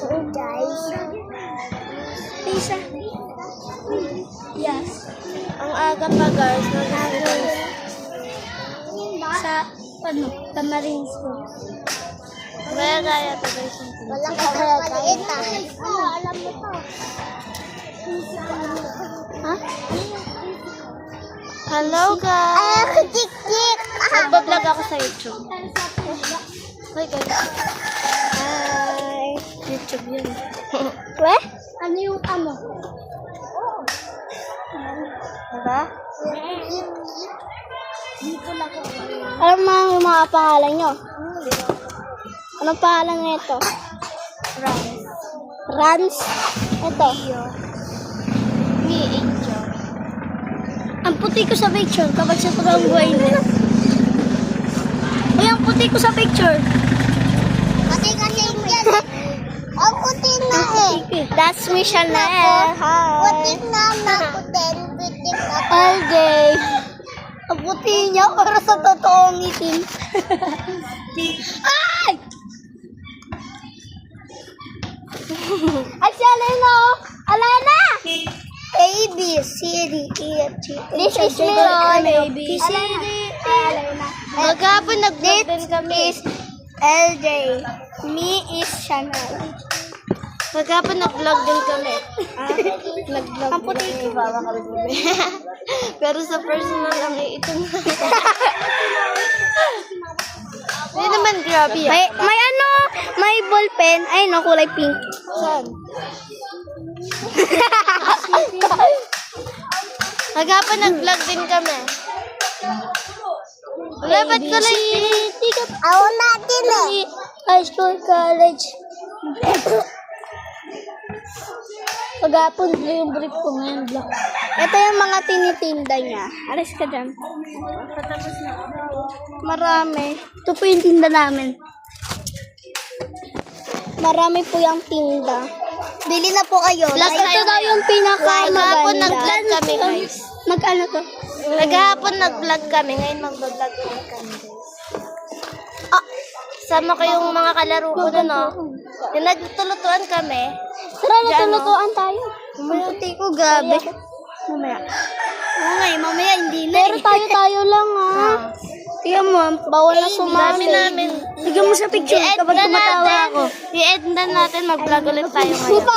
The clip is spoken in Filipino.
guys. Pisa. Yes. Ang aga pa guys. Sa, ano, Tamarin School. Gaya-gaya pa guys. Wala ka maliit ah. Alam mo to. Ha? Hello guys. Ay, ako tik-tik. Nagbablog ako sa YouTube. Hi guys. Hi. YouTube yun. We? Ano yung amo? Diba? Alam mo ang mga pangalan nyo? Anong pangalan nito? Rams. Rans? Ito. Me, Angel. Ang puti ko sa picture, kapag sa totoong buhay na. Uy, ang puti ko sa picture. Kasi yan. Ang puti na eh. That's me, Chanel. Puti na maputin. Puti na. All day. Ang puti niya para sa totoong itim. Ay! Ay, si Alena, oh. Alena! A, B, C, D, E, F, G, H, This is I, J, me, K, L, oh. M, N, O, P, This Q, R, S, T, U, Alena. Maghapon nag-vlog din kami. LJ. Me is Chanel. Maghapon nag-vlog din kami. Nag-vlog Ang puti ko ba kami bebe? Pero sa personal lang ito na. Hindi naman grabe ah. May ano, may ball pen. Ay, no, kulay pink. Saan? Maghapon nag-vlog din kami. Wala, ba't ko lang Ako natin eh. High school, college. Pag-apon, yung brief ko ngayon, block. Ito yung mga tinitinda niya. Alis ka dyan. Marami. Ito po yung tinda namin. Marami po yung tinda. Bili na po kayo. Ito daw yung Maghapon pinakamaganda. nag-vlog kami guys. Mag-ano to? Maghapon nag-vlog kami. Ngayon mag-vlog ulit kami guys. Sama ko yung mga kalaro ko doon, no? Yung nagtulutuan kami. Tara, Diyan, natulutuan tayo. Puti ko, gabi. Mamaya. Mamaya hindi na. Pero tayo lang Ah. Tingnan mo, bawal na Dami sumali. namin. Tignan mo sa picture kapag tumatawa ako. I-end na natin. Mag-vlog ulit tayo ngayon.